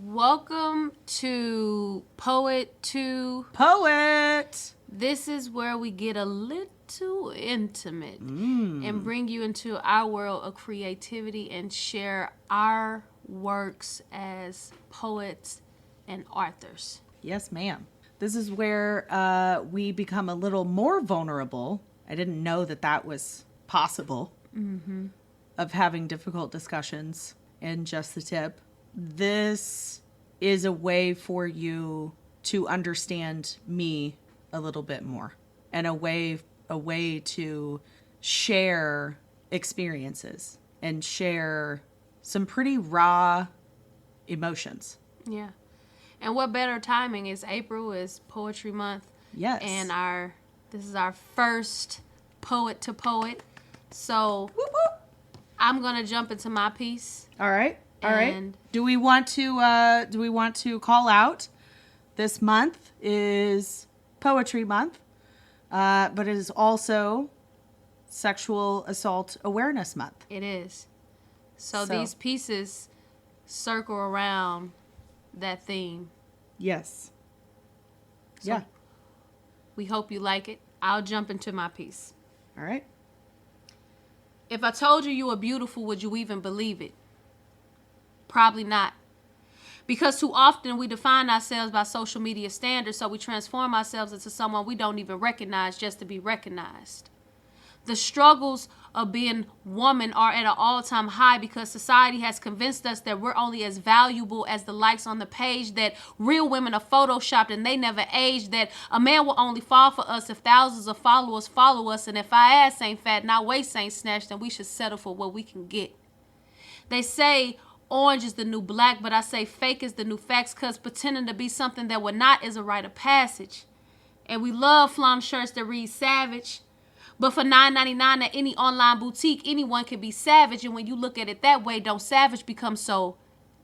Welcome to Poet. This is where we get a little intimate and bring you into our world of creativity and share our works as poets and authors. Yes, ma'am. This is where we become a little more vulnerable. I didn't know that was possible, of having difficult discussions and just the tip. This is a way for you to understand me a little bit more, and a way to share experiences and share some pretty raw emotions. Yeah. And what better timing is April is Poetry Month. Yes. And this is our first Poet2Poet. So Whoop, whoop. I'm gonna jump into my piece. All right. Do we want to call out? This month is Poetry Month, but it is also Sexual Assault Awareness Month. It is. So these pieces circle around that theme. Yes. So yeah. We hope you like it. I'll jump into my piece. All right. If I told you were beautiful, would you even believe it? Probably not. Because too often we define ourselves by social media standards, so we transform ourselves into someone we don't even recognize just to be recognized. The struggles of being woman are at an all-time high because society has convinced us that we're only as valuable as the likes on the page, that real women are photoshopped and they never age, that a man will only fall for us if thousands of followers follow us, and if our ass ain't fat and our waist ain't snatched, then we should settle for what we can get. They say orange is the new black, but I say fake is the new facts, because pretending to be something that we're not is a rite of passage. And we love flaunt shirts that read savage. But for $9.99 at any online boutique, anyone can be savage. And when you look at it that way, don't savage become so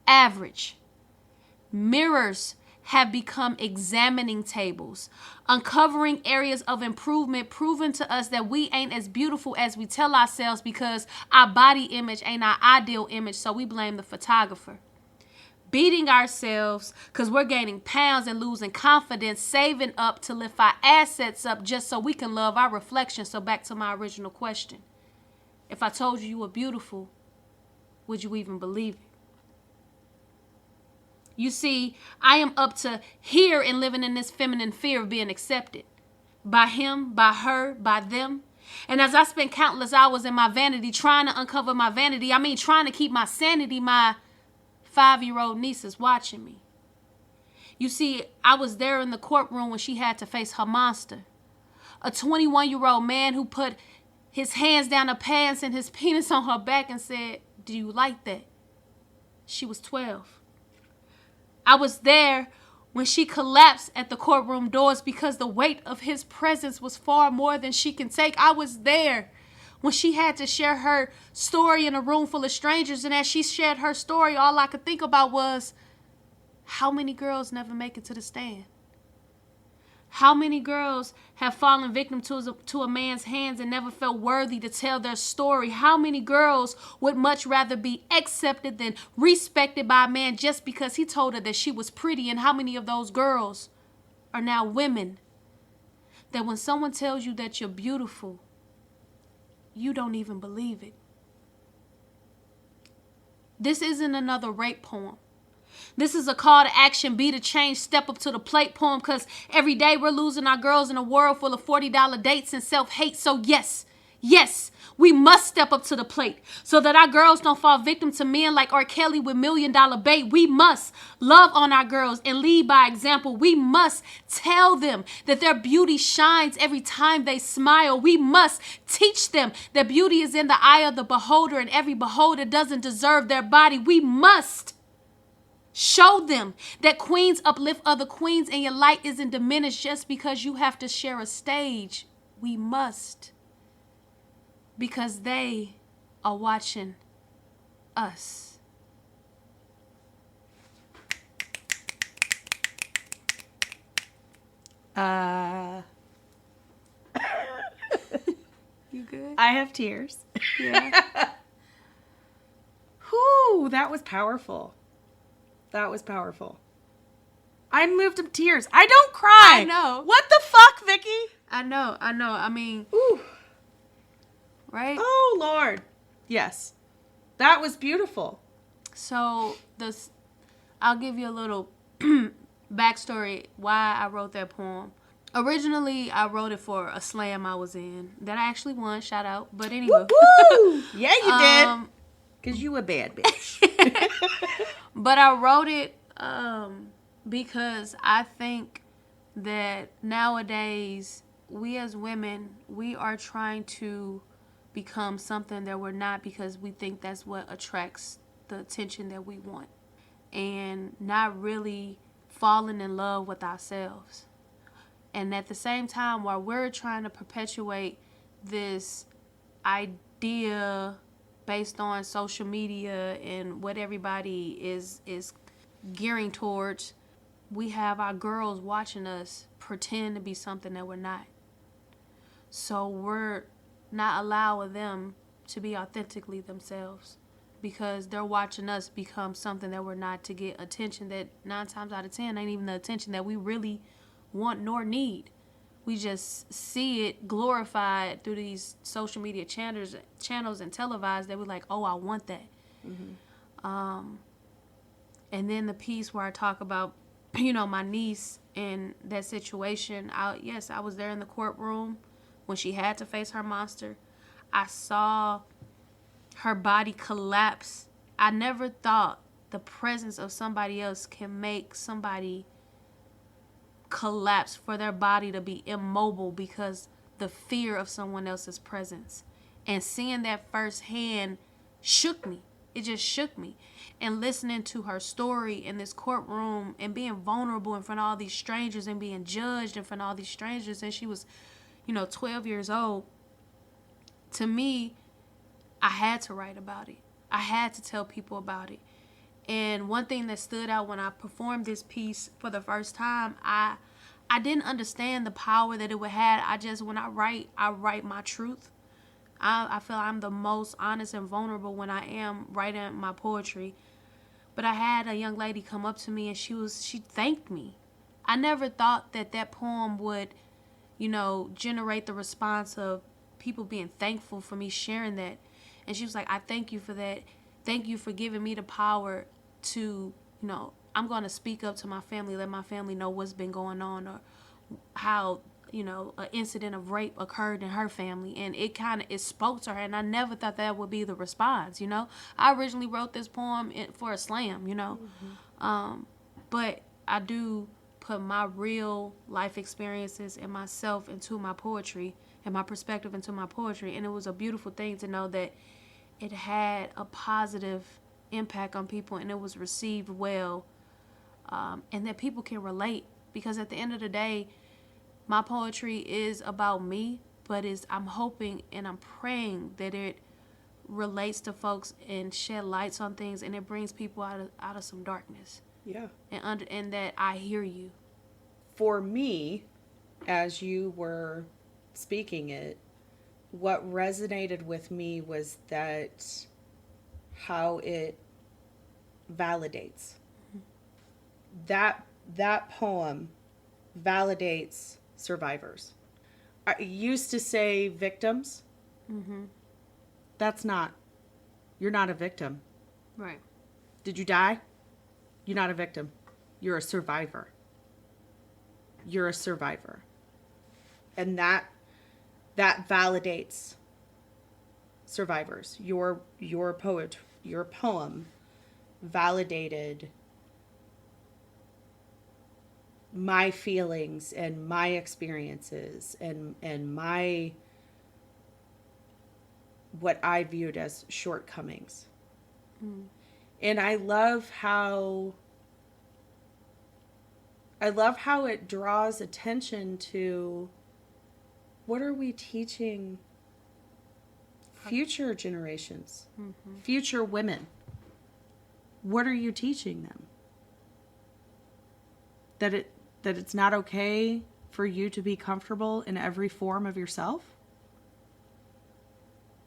average? Mirrors have become examining tables, uncovering areas of improvement, proving to us that we ain't as beautiful as we tell ourselves because our body image ain't our ideal image, so we blame the photographer. Beating ourselves because we're gaining pounds and losing confidence, saving up to lift our assets up just so we can love our reflection. So back to my original question. If I told you were beautiful, would you even believe it? You see, I am up to here and living in this feminine fear of being accepted. By him, by her, by them. And as I spend countless hours in my vanity trying to uncover my vanity, trying to keep my sanity, my 5-year-old niece is watching me. You see, I was there in the courtroom when she had to face her monster. A 21-year-old man who put his hands down her pants and his penis on her back and said, "Do you like that?" She was 12. I was there when she collapsed at the courtroom doors because the weight of his presence was far more than she can take. I was there when she had to share her story in a room full of strangers, and as she shared her story, all I could think about was, how many girls never make it to the stand? How many girls have fallen victim to a man's hands and never felt worthy to tell their story? How many girls would much rather be accepted than respected by a man just because he told her that she was pretty? And how many of those girls are now women that when someone tells you that you're beautiful, you don't even believe it? This isn't another rape poem. This is a call to action, be the change, step up to the plate poem, because every day we're losing our girls in a world full of $40 dates and self-hate. So yes, we must step up to the plate so that our girls don't fall victim to men like R. Kelly with $1 million bait. We must love on our girls and lead by example. We must tell them that their beauty shines every time they smile. We must teach them that beauty is in the eye of the beholder and every beholder doesn't deserve their body. We must show them that queens uplift other queens and your light isn't diminished just because you have to share a stage. We must. Because they are watching us. You good? I have tears. Yeah. Whew, that was powerful. That was powerful. I'm moved to tears. I don't cry. I know. What the fuck, Vicky? I know. I mean, Ooh. right? Oh, Lord. Yes. That was beautiful. So I'll give you a little backstory why I wrote that poem. Originally, I wrote it for a slam I was in that I actually won. Shout out. But anyway. Woo! Yeah, you did. Because you a bad bitch. But I wrote it because I think that nowadays we as women, we are trying to become something that we're not because we think that's what attracts the attention that we want, and not really falling in love with ourselves. And at the same time, while we're trying to perpetuate this idea based on social media and what everybody is gearing towards, we have our girls watching us pretend to be something that we're not. So we're not allowing them to be authentically themselves because they're watching us become something that we're not to get attention that 9 times out of 10 ain't even the attention that we really want nor need. We just see it glorified through these social media channels and televised that we're like, oh, I want that. Mm-hmm. And then the piece where I talk about, my niece and that situation. I was there in the courtroom when she had to face her monster. I saw her body collapse. I never thought the presence of somebody else can make somebody collapse, for their body to be immobile because the fear of someone else's presence. And seeing that firsthand shook me. It just shook me. And listening to her story in this courtroom and being vulnerable in front of all these strangers and being judged in front of all these strangers, and she was 12 years old. To me, I had to write about it. I had to tell people about it. And one thing that stood out when I performed this piece for the first time, I didn't understand the power that it would have. When I write my truth. I feel I'm the most honest and vulnerable when I am writing my poetry. But I had a young lady come up to me and she thanked me. I never thought that poem would, generate the response of people being thankful for me sharing that. And she was like, I thank you for that. Thank you for giving me the power to, I'm going to speak up to my family, let my family know what's been going on, or how, an incident of rape occurred in her family. And it spoke to her. And I never thought that would be the response, I originally wrote this poem for a slam, Mm-hmm. But I do put my real life experiences and myself into my poetry and my perspective into my poetry. And it was a beautiful thing to know that it had a positive impact on people and it was received well, and that people can relate, because at the end of the day, my poetry is about me, but I'm hoping and I'm praying that it relates to folks and shed lights on things, and it brings people out of some darkness. Yeah. And that I hear you. For me, as you were speaking it, what resonated with me was that how it validates. Mm-hmm. That poem validates survivors. I used to say victims. Mm-hmm. You're not a victim. Right. Did you die? You're not a victim. You're a survivor. You're a survivor. And that validates survivors. Your poem validated my feelings and my experiences and my what I viewed as shortcomings. Mm. And I love how it draws attention to what are we teaching future generations, mm-hmm. future women. What are you teaching them? That it's not okay for you to be comfortable in every form of yourself?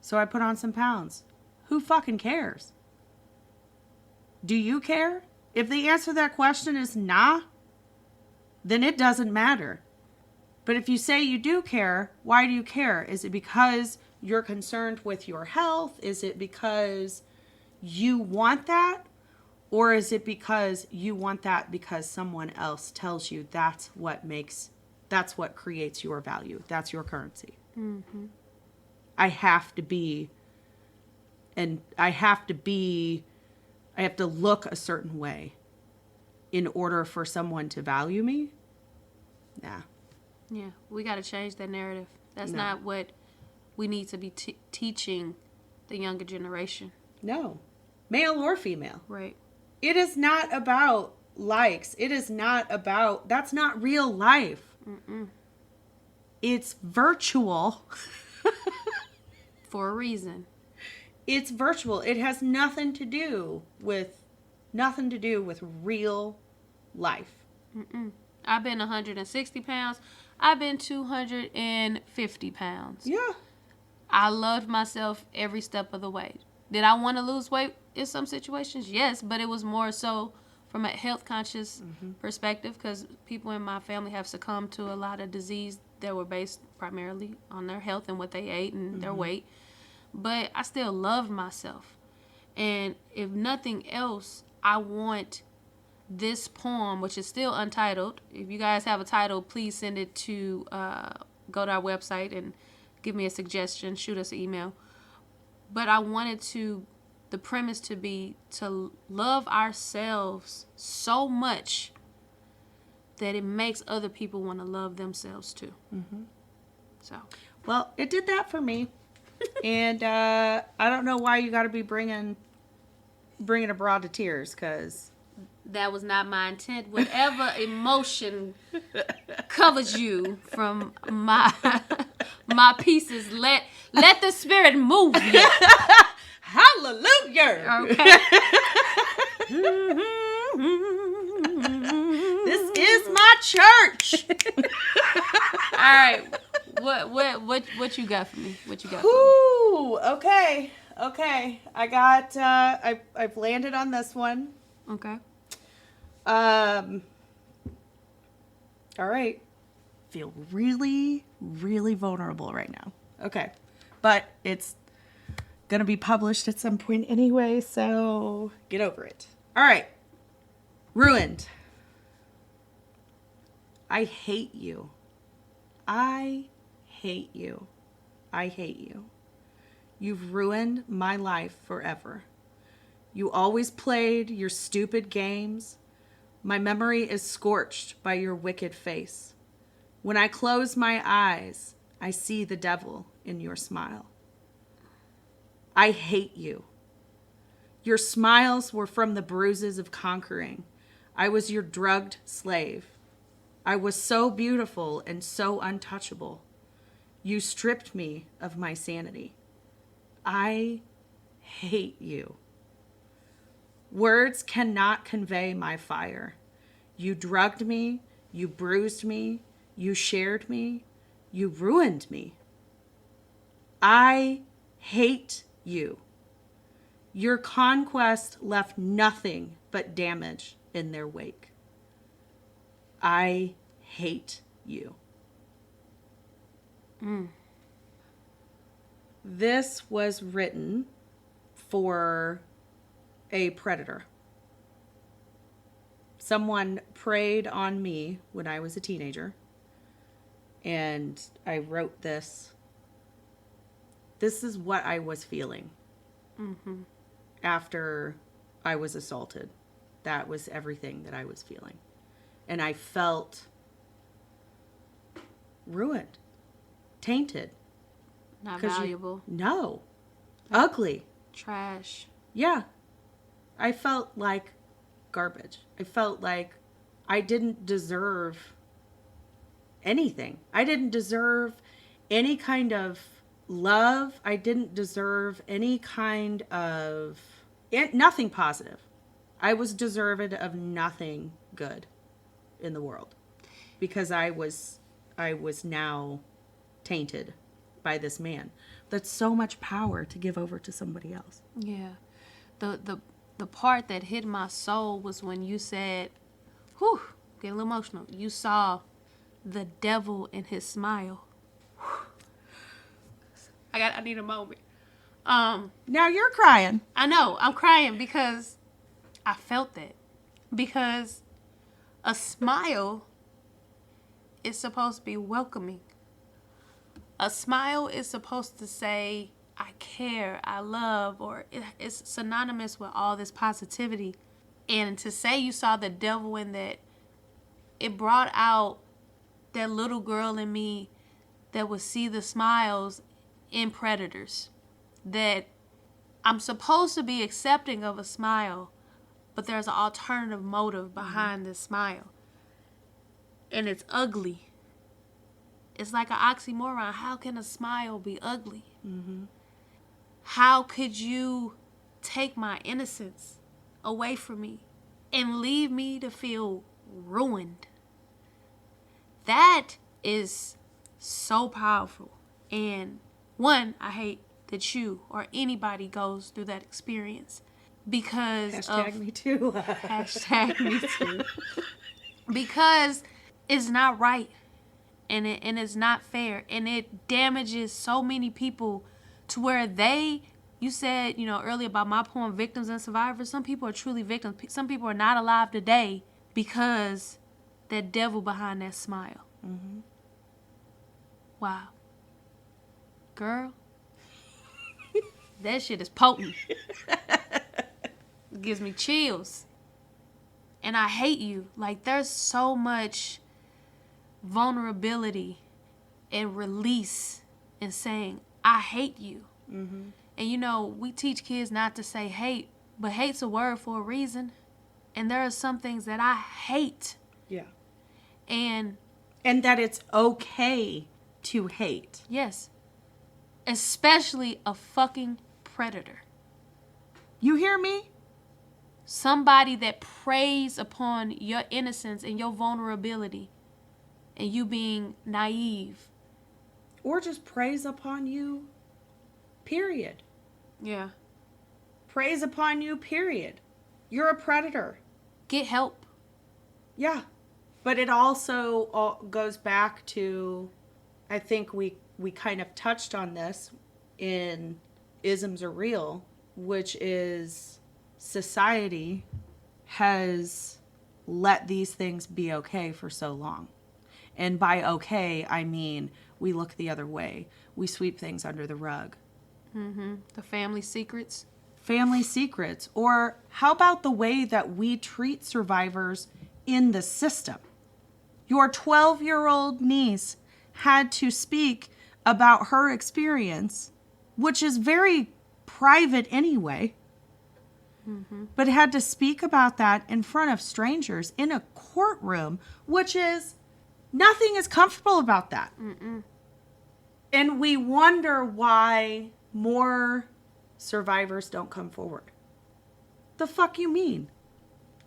So I put on some pounds. Who fucking cares? Do you care? If the answer to that question is nah, then it doesn't matter. But if you say you do care, why do you care? Is it because you're concerned with your health? Is it because you want that? Or is it because you want that because someone else tells you that's what creates your value? That's your currency. Mm-hmm. I have to look a certain way in order for someone to value me? Nah. Yeah, we got to change that narrative. That's No. not what we need to be teaching the younger generation. No. Male or female. Right. It is not about likes. It is not about, that's not real life. Mm-mm. It's virtual. For a reason. It's virtual. It has nothing to do with real life. Mm-mm. I've been 160 pounds. I've been 250 pounds. Yeah. I loved myself every step of the way. Did I want to lose weight in some situations? Yes, but it was more so from a health conscious perspective, because people in my family have succumbed to a lot of disease that were based primarily on their health and what they ate and their weight. But I still loved myself. And if nothing else, I want this poem, which is still untitled. If you guys have a title, please send it to, go to our website and give me a suggestion, shoot us an email. But I wanted the premise to be to love ourselves so much that it makes other people want to love themselves too. Mm-hmm. So. Well, it did that for me. And I don't know why you got to be bringing a broad to tears, because that was not my intent. Whatever emotion covers you from my pieces, let the spirit move you. Hallelujah. Okay. This is my church. All right. What you got for me? What you got for me? Ooh, okay. I got I've landed on this one. Okay. All right. Feel really, really vulnerable right now. Okay. But it's going to be published at some point anyway, so get over it. All right. Ruined. I hate you. I hate you. I hate you. You've ruined my life forever. You always played your stupid games. My memory is scorched by your wicked face. When I close my eyes, I see the devil in your smile. I hate you. Your smiles were from the bruises of conquering. I was your drugged slave. I was so beautiful and so untouchable. You stripped me of my sanity. I hate you. Words cannot convey my fire. You drugged me, you bruised me, you shared me, you ruined me. I hate you. Your conquest left nothing but damage in their wake. I hate you. This was written for a predator. Someone preyed on me when I was a teenager, and I wrote this. This is what I was feeling after I was assaulted. That was everything that I was feeling. And I felt ruined, tainted. Not valuable. No. Ugly. Trash. Yeah. I felt like garbage. I felt like I didn't deserve anything. I didn't deserve any kind of love. I didn't deserve any kind of nothing positive. I was deserved of nothing good in the world because I was now tainted by this man. That's so much power to give over to somebody else. Yeah. The the part that hit my soul was when you said, whew, getting a little emotional. You saw the devil in his smile. I need a moment. Now you're crying. I know, I'm crying because I felt that. Because a smile is supposed to be welcoming. A smile is supposed to say, I care, I love, or it's synonymous with all this positivity. And to say you saw the devil in that, it brought out that little girl in me that would see the smiles in predators. That I'm supposed to be accepting of a smile, but there's an alternative motive behind this smile. And it's ugly. It's like an oxymoron. How can a smile be ugly? Mm-hmm. How could you take my innocence away from me and leave me to feel ruined? That is so powerful. And one, I hate that you or anybody goes through that experience because Hashtag me too. Hashtag me too. Because it's not right. And it's not fair. And it damages so many people to where you said, earlier about my poem, Victims and Survivors. Some people are truly victims. Some people are not alive today because that devil behind that smile. Mm-hmm. Wow. Girl. That shit is potent. It gives me chills. And I hate you. Like, there's so much vulnerability and release in saying, I hate you. Mm-hmm. And we teach kids not to say hate, but hate's a word for a reason. And there are some things that I hate. Yeah. And that it's okay to hate. yes, especially a fucking predator. You hear me? Somebody that preys upon your innocence and your vulnerability and you being naive. Or just praise upon you, period. Yeah. Praise upon you, period. You're a predator. Get help. Yeah. But it also all goes back to, I think we kind of touched on this in Isms Are Real, which is society has let these things be okay for so long. And by okay, I mean we look the other way. We sweep things under the rug. Mm-hmm. The family secrets. Family secrets. Or how about the way that we treat survivors in the system? Your 12-year-old niece had to speak about her experience, which is very private anyway, but had to speak about that in front of strangers in a courtroom, which is, nothing is comfortable about that. Mm-mm. And we wonder why more survivors don't come forward. The fuck you mean?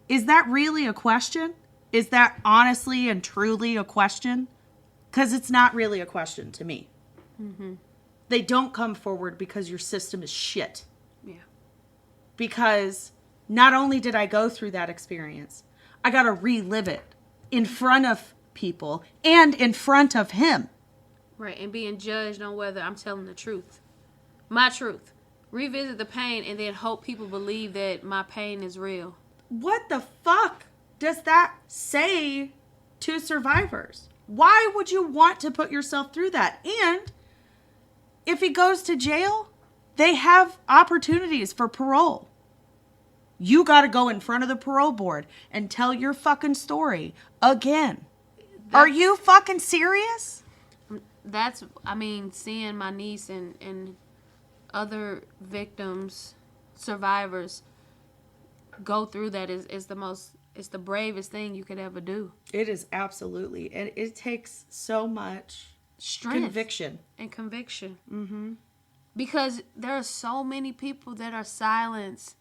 Is that really a question? Is that honestly and truly a question? Because it's not really a question to me. Mm-hmm. They don't come forward because your system is shit. Yeah. Because not only did I go through that experience, I got to relive it in front of people and in front of him. Right, and being judged on whether I'm telling the truth. My truth. Revisit the pain and then hope people believe that my pain is real. What the fuck does that say to survivors? Why would you want to put yourself through that? And if he goes to jail, they have opportunities for parole. You got to go in front of the parole board and tell your fucking story again. Are you fucking serious? Seeing my niece and other victims, survivors, go through that is the bravest thing you could ever do. It is absolutely. And it takes so much Strength. conviction. And conviction. Mm-hmm. Because there are so many people that are silenced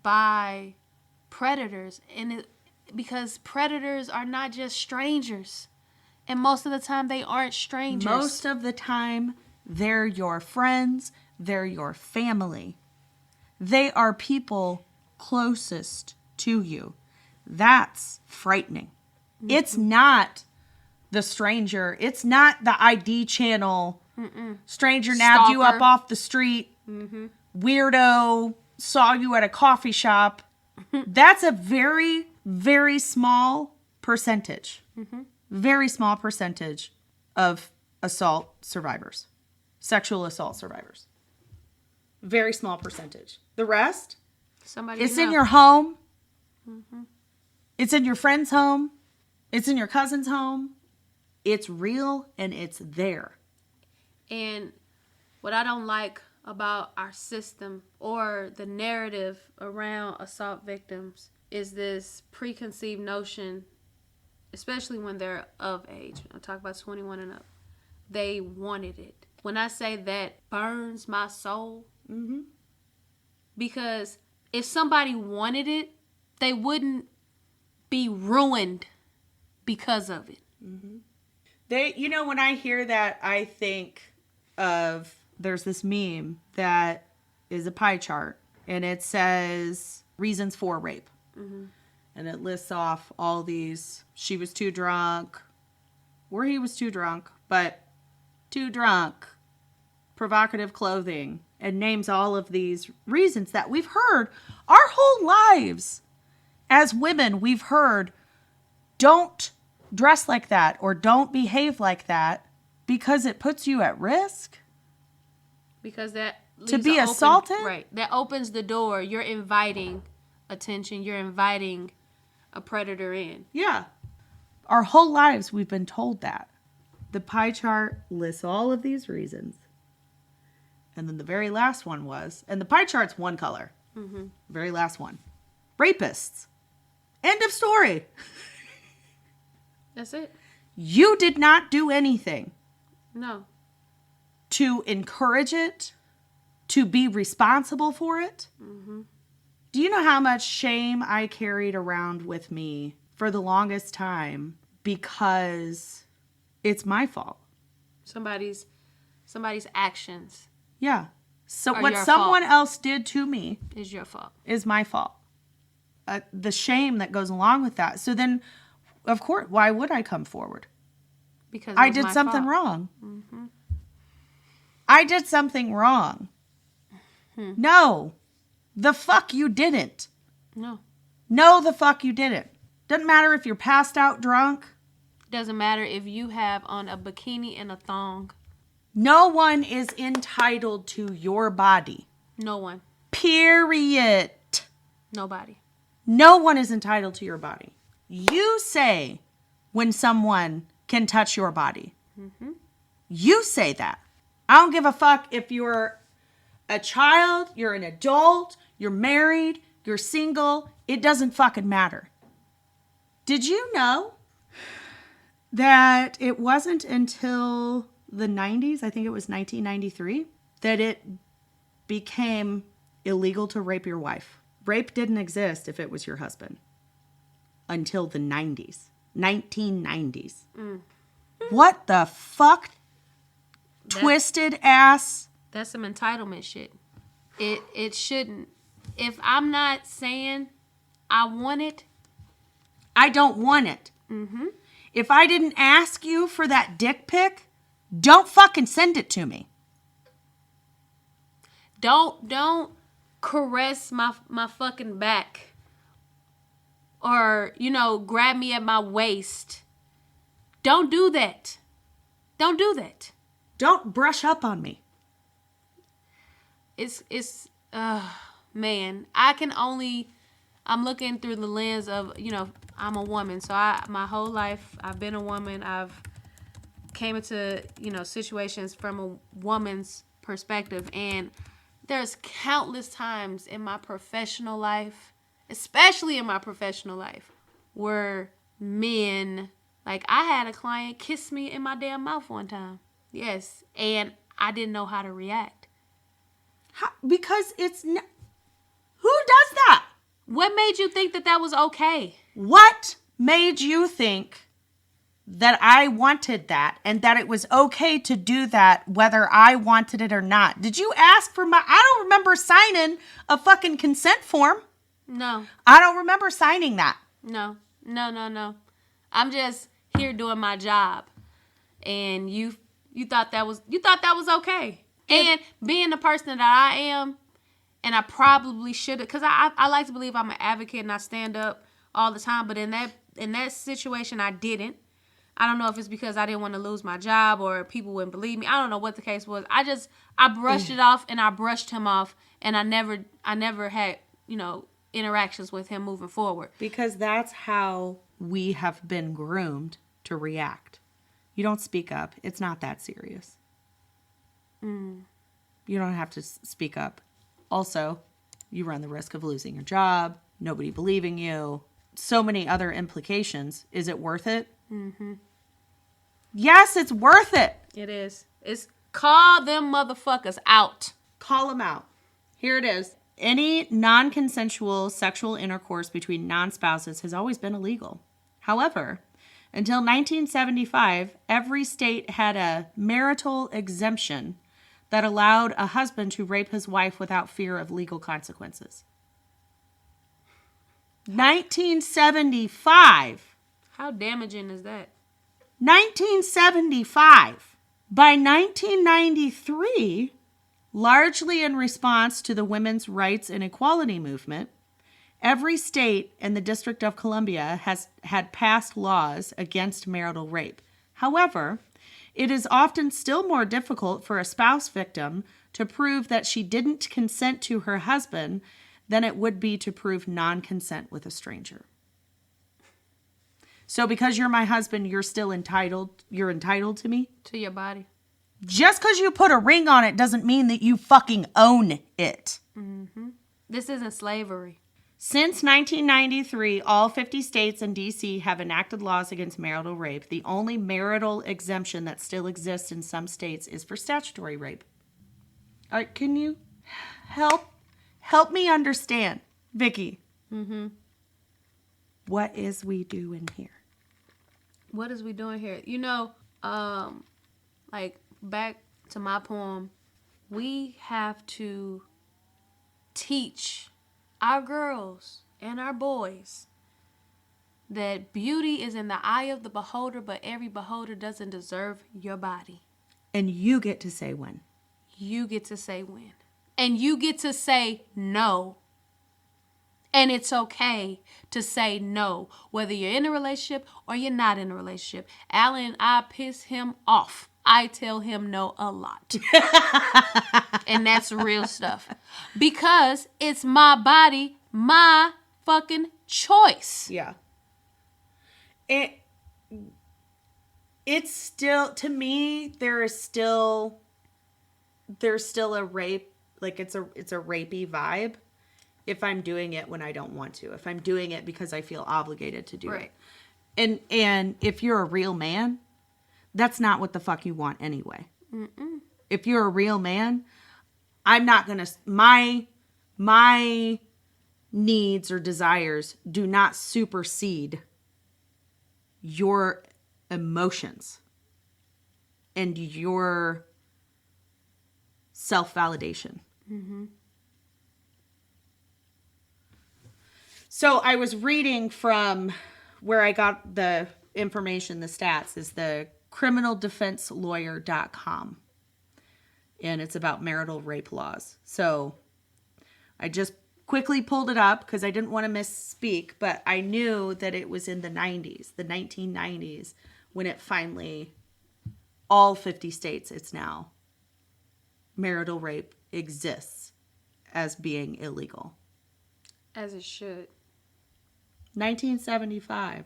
by predators. Because predators are not just strangers. And most of the time, they aren't strangers. Most of the time, they're your friends. They're your family. They are people closest to you. That's frightening. It's not the stranger. It's not the ID channel. Stranger nabbed you up Stalker. off the street. Weirdo saw you at a coffee shop. That's a very, very small percentage. Very small percentage of assault survivors. Sexual assault survivors. Very small percentage. The rest, Somebody it's you in know. your home. It's in your friend's home. It's in your cousin's home. It's real and it's there. And what I don't like about our system or the narrative around assault victims is this preconceived notion, especially when they're of age. I talk about 21 and up. They wanted it. When I say that burns my soul, because if somebody wanted it, they wouldn't be ruined because of it. When I hear that, I think of, there's this meme that is a pie chart and it says reasons for rape. And it lists off all these, she was too drunk, or he was too drunk, but too drunk, provocative clothing, and names all of these reasons that we've heard our whole lives. As women, we've heard, don't dress like that or don't behave like that because it puts you at risk. Because that To leaves be an assaulted? Right. That opens the door. You're inviting attention. You're inviting a predator in. Yeah. Our whole lives, we've been told that. The pie chart lists all of these reasons. And then the very last one was, and the pie chart's one color. Very last one. Rapists. End of story. That's it. You did not do anything No. to encourage it, to be responsible for it. Do you know how much shame I carried around with me for the longest time because it's my fault? Somebody's actions Yeah. So Are what your someone fault. else did to me is your fault. is my fault. The shame that goes along with that. So then, of course, why would I come forward? Because I did something wrong. I did something wrong. No. The fuck you didn't. No. No, the fuck you didn't. Doesn't matter if you're passed out drunk. Doesn't matter if you have on a bikini and a thong. No one is entitled to your body. No one. Period. Nobody. No one is entitled to your body. You say when someone can touch your body. You say that. I don't give a fuck if you're a child, you're an adult, you're married, you're single. It doesn't fucking matter. Did you know that it wasn't until the 90s, I think it was 1993, that it became illegal to rape your wife? Rape didn't exist if it was your husband until the 90s, 1990s. What the fuck? Twisted ass. That's some entitlement shit. It shouldn't. If I'm not saying I want it, I don't want it. If I didn't ask you for that dick pic, don't fucking send it to me. don't caress my fucking back or grab me at my waist. Don't do that. Don't do that. Don't brush up on me. It's man, I'm looking through the lens of, I'm a woman. So my whole life I've been a woman. I've came into, situations from a woman's perspective, and there's countless times in my professional life, especially in my professional life, where men, like I had a client kiss me in my damn mouth one time. Yes, and I didn't know how to react. Because who does that? What made you think that was okay? What made you think that I wanted that and that it was okay to do that whether I wanted it or not? Did you ask for I don't remember signing a fucking consent form. No. I don't remember signing that. No. I'm just here doing my job. And you thought that was okay. And being the person that I am, and I probably should have, because I like to believe I'm an advocate and I stand up all the time, but in that situation I didn't. I don't know if it's because I didn't want to lose my job or people wouldn't believe me. I don't know what the case was. I brushed it off, and I brushed him off, and I never had, interactions with him moving forward. Because that's how we have been groomed to react. You don't speak up. It's not that serious. You don't have to speak up. Also, you run the risk of losing your job, nobody believing you, so many other implications. Is it worth it? Mm-hmm. Yes, it's worth it. It is. It's call them motherfuckers out. Call them out. Here it is. Any non-consensual sexual intercourse between non-spouses has always been illegal. However, until 1975, every state had a marital exemption that allowed a husband to rape his wife without fear of legal consequences. 1975. How damaging is that? 1975. By 1993, largely in response to the women's rights and equality movement, every state and the District of Columbia had passed laws against marital rape. However, it is often still more difficult for a spouse victim to prove that she didn't consent to her husband than it would be to prove non-consent with a stranger. So because you're my husband, you're entitled to me? To your body. Just because you put a ring on it doesn't mean that you fucking own it. Mm-hmm. This isn't slavery. Since 1993, all 50 states and D.C. have enacted laws against marital rape. The only marital exemption that still exists in some states is for statutory rape. All right, can you help me understand, Vicky? Mm-hmm. What is we doing here? What is we doing here? Like back to my poem, we have to teach our girls and our boys that beauty is in the eye of the beholder, but every beholder doesn't deserve your body. And you get to say when. You get to say when. And you get to say no. And it's okay to say no, whether you're in a relationship or you're not in a relationship. Alan, I piss him off. I tell him no a lot. And that's real stuff. Because it's my body, my fucking choice. Yeah. It's still, to me, there's still a rape, like it's a rapey vibe if I'm doing it when I don't want to. If I'm doing it because I feel obligated to do it. And if you're a real man, that's not what the fuck you want anyway. Mm-mm. If you're a real man, I'm not going to, my needs or desires do not supersede your emotions and your self-validation. Mm-hmm. So I was reading from where I got the information, the stats, is the criminaldefenselawyer.com. And it's about marital rape laws. So I just quickly pulled it up because I didn't want to misspeak, but I knew that it was in the 90s, the 1990s, when it finally, all 50 states, it's now, marital rape exists as being illegal. As it should. 1975.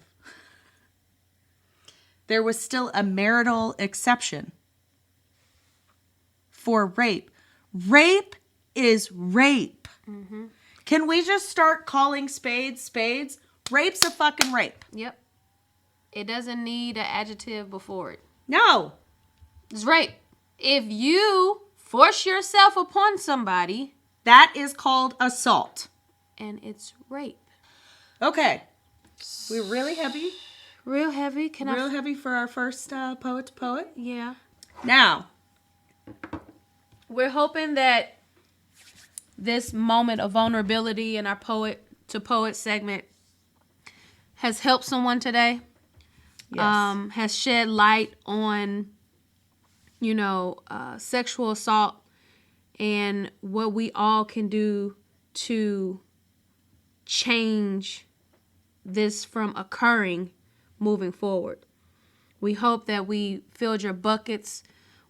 There was still a marital exception for rape. Rape is rape. Mm-hmm. Can we just start calling spades spades? Rape's a fucking rape. Yep. It doesn't need an adjective before it. No. It's rape. If you force yourself upon somebody, that is called assault. And it's rape. Okay. We're really heavy. Real heavy. Real heavy for our first Poet2Poet. Yeah. Now, we're hoping that this moment of vulnerability in our poet to Poet segment has helped someone today. Yes. Has shed light on, sexual assault and what we all can do to change this from occurring moving forward. We hope that we filled your buckets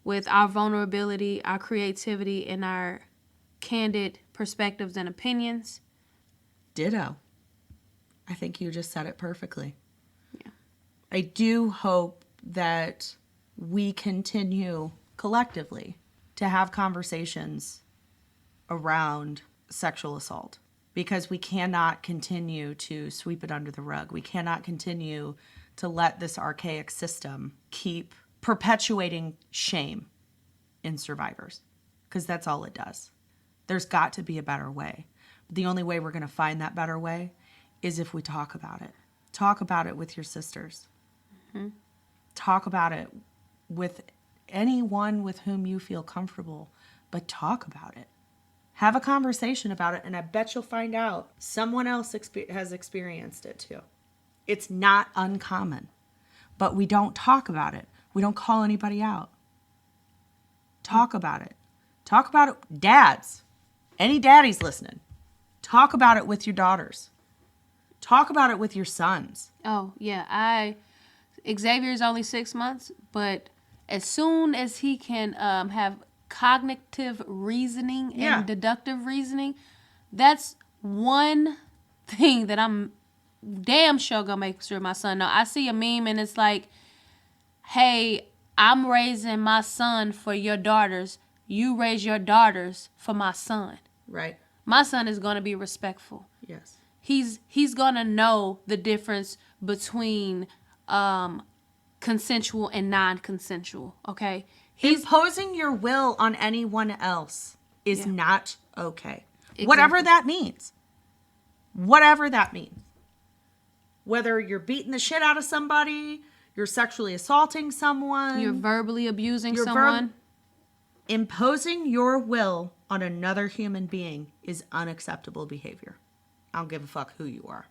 with our vulnerability, our creativity, and our candid perspectives and opinions. Ditto. I think you just said it perfectly. Yeah. I do hope that we continue collectively to have conversations around sexual assault, because we cannot continue to sweep it under the rug. We cannot continue to let this archaic system keep perpetuating shame in survivors, because that's all it does. There's got to be a better way. The only way we're going to find that better way is if we talk about it. Talk about it with your sisters. Mm-hmm. Talk about it with anyone with whom you feel comfortable, but talk about it. Have a conversation about it, and I bet you'll find out someone else has experienced it too. It's not uncommon, but we don't talk about it. We don't call anybody out. Talk about it. Talk about it. Dads, any daddies listening, talk about it with your daughters. Talk about it with your sons. Oh, yeah. Xavier's only 6 months, but as soon as he can have cognitive reasoning and deductive reasoning, that's one thing that I'm damn sure gonna make sure my son know. I see a meme and it's like, hey, I'm raising my son for your daughters. You raise your daughters for my son. Right. My son is gonna be respectful. Yes. He's gonna know the difference between consensual and non-consensual. Okay. Imposing your will on anyone else is not okay. Exactly. Whatever that means. Whatever that means. Whether you're beating the shit out of somebody, you're sexually assaulting someone, you're verbally abusing someone. Imposing your will on another human being is unacceptable behavior. I don't give a fuck who you are.